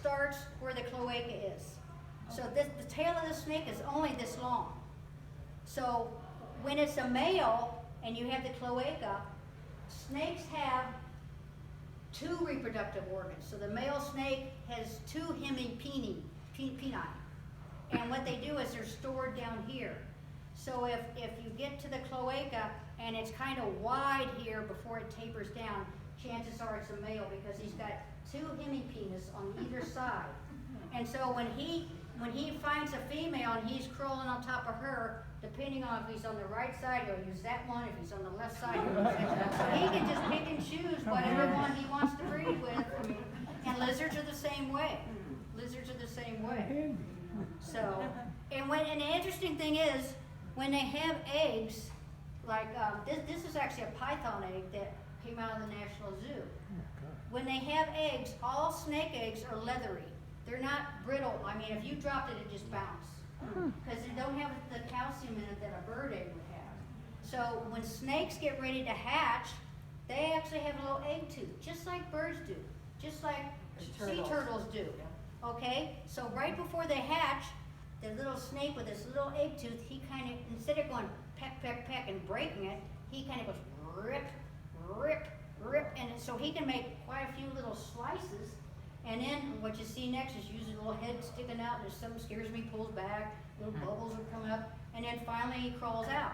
starts where the cloaca is. So this, the tail of the snake is only this long. So when it's a male and you have the cloaca, snakes have two reproductive organs. So the male snake has two hemipeni. And what they do is they're stored down here. So if you get to the cloaca and it's kind of wide here before it tapers down, chances are it's a male because he's got two hemipenis on either side. And so when he finds a female and he's crawling on top of her, depending on if he's on the right side, he'll use that one. If he's on the left side, he'll use that one. So he can just pick and choose whatever one he wants to breed with. I mean, and lizards are the same way. Lizards are the same way. So, and the interesting thing is, when they have eggs, like this is actually a python egg that came out of the National Zoo. When they have eggs, all snake eggs are leathery. They're not brittle. I mean, if you dropped it, it'd just bounce. Because they don't have the calcium in it that a bird egg would have. So when snakes get ready to hatch, they actually have a little egg tooth, just like birds do, just like sea turtles do. Okay? So right before they hatch, the little snake with his little egg tooth, he kind of, instead of going peck, peck, peck and breaking it, he kind of goes rip, rip, rip, and so he can make quite a few little slices. And then what you see next is usually a little head sticking out, and if something scares me, pulls back, little bubbles will come up, and then finally he crawls out.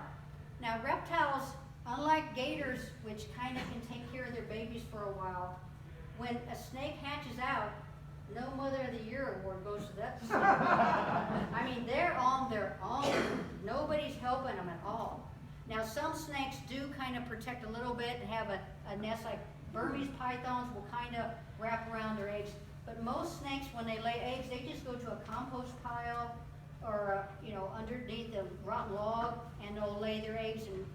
Now reptiles, unlike gators, which kind of can take care of their babies for a while, when a snake hatches out, no Mother of the Year award goes to that snake. I mean, they're on their own. Nobody's helping them at all. Now some snakes do kind of protect a little bit and have a nest, like Burmese pythons will kind of wrap around their eggs. But most snakes, when they lay eggs, they just go to a compost pile or underneath a rotten log, and they'll lay their eggs and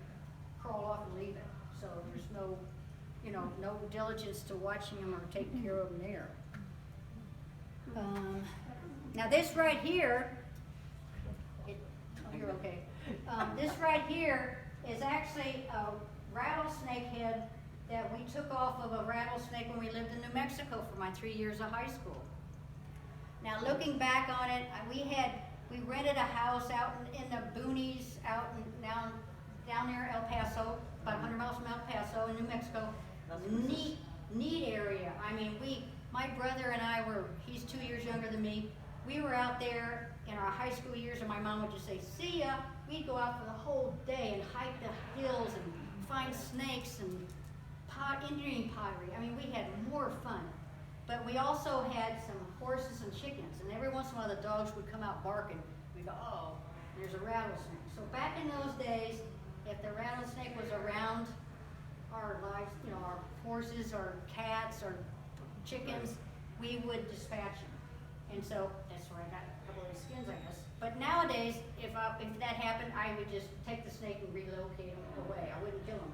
crawl off and leave it. So there's no, no diligence to watching them or taking care of them there. Now this right here, you're okay. This right here is actually a rattlesnake head that we took off of a rattlesnake when we lived in New Mexico for my 3 years of high school. Now looking back on it, we rented a house out in the boonies, down near El Paso, about 100 miles from El Paso in New Mexico. Neat area. I mean, my brother and I he's 2 years younger than me. We were out there in our high school years, and my mom would just say, "See ya." We'd go out for the whole day and hike the hills and find snakes and Indian pottery. I mean, we had more fun. But we also had some horses and chickens, and every once in a while the dogs would come out barking. We'd go, "Oh, there's a rattlesnake." So back in those days, if the rattlesnake was around our lives, our horses or cats or chickens, we would dispatch them. And so that's where I got a couple of these skins, I guess. But nowadays, if that happened, I would just take the snake and relocate him away. I wouldn't kill him.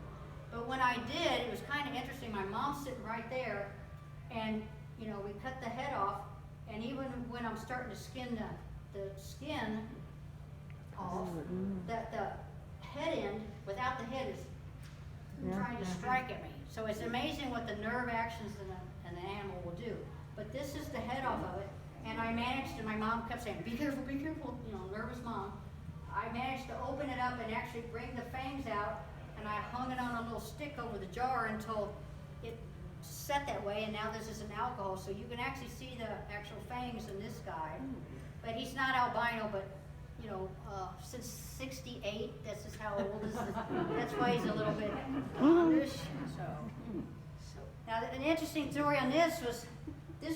But when I did, it was kind of interesting. My mom's sitting right there, and we cut the head off, and even when I'm starting to skin the skin off, the head end, without the head, is trying to strike at me. So it's amazing what the nerve actions an animal will do. But this is the head off of it, and I managed, and my mom kept saying, be careful, nervous mom. I managed to open it up and actually bring the fangs out, and I hung it on a little stick over the jar until it set that way, and now this is an alcohol, so you can actually see the actual fangs in this guy. But he's not albino, but since 68, this is how old this is. That's why he's a little bit blondish. So now an interesting story on this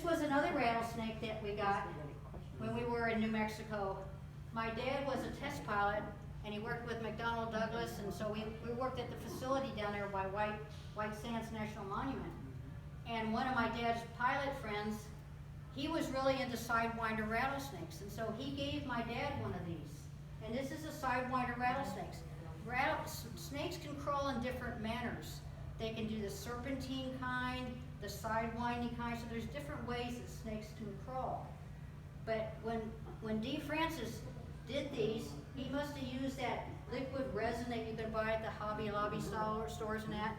was another rattlesnake that we got when we were in New Mexico. My dad was a test pilot, and he worked with McDonnell Douglas, and so we worked at the facility down there by White Sands National Monument. And one of my dad's pilot friends, he was really into sidewinder rattlesnakes, and so he gave my dad one of these. And this is a sidewinder rattlesnake. Snakes can crawl in different manners. They can do the serpentine kind, the sidewinding kind, so there's different ways that snakes can crawl. But when D. Francis did these, he must have used that liquid resin that you can buy at the Hobby Lobby stores and that.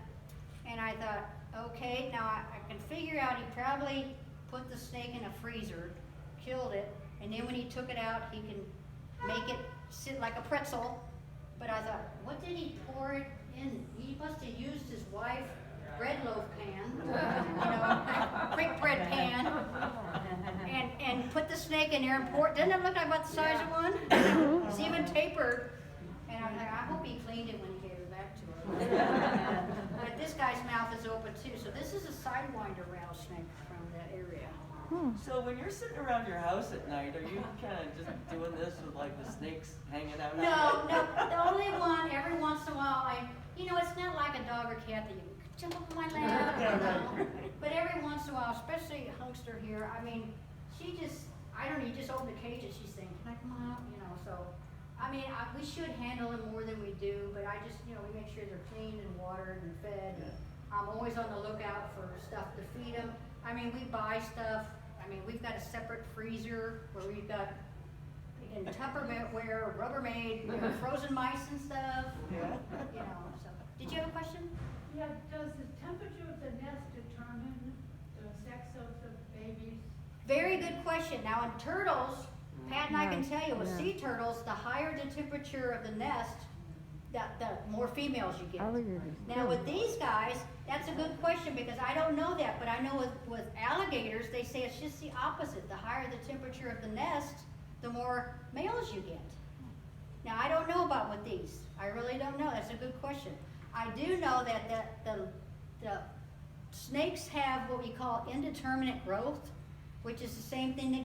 And I thought, okay, now I can figure out he probably put the snake in a freezer, killed it, and then when he took it out, he can make it sit like a pretzel. But I thought, what did he pour it in? He must have used his wife's bread loaf pan, quick bread pan, and put the snake in there and pour it. Doesn't it look like about the size of one? It's even tapered. And I'm like, I hope he cleaned it when he gave it back to her. But this guy's mouth is open too. So this is a sidewinder rattlesnake from that area. So when you're sitting around your house at night, are you kind of just doing this with like the snakes hanging out? No, the only one, every once in a while, it's not like a dog or cat that you jump up on my lap, But every once in a while, especially Hunkster here, she just, you just open the cage and she's saying, can I come out? So, we should handle them more than we do, but I just, we make sure they're cleaned and watered and fed. And I'm always on the lookout for stuff to feed them. We buy stuff. We've got a separate freezer where we've got in Tupperware, Rubbermaid, frozen mice and stuff. So. Did you have a question? Yeah, does the temperature of the nest determine the sex of the babies? Very good question. Now in turtles, Pat and I can tell you, with sea turtles, the higher the temperature of the nest, the more females you get. Now with these guys, that's a good question because I don't know that, but I know with alligators, they say it's just the opposite. The higher the temperature of the nest, the more males you get. Now I don't know about with these. I really don't know. That's a good question. I do know that the snakes have what we call indeterminate growth, which is the same thing that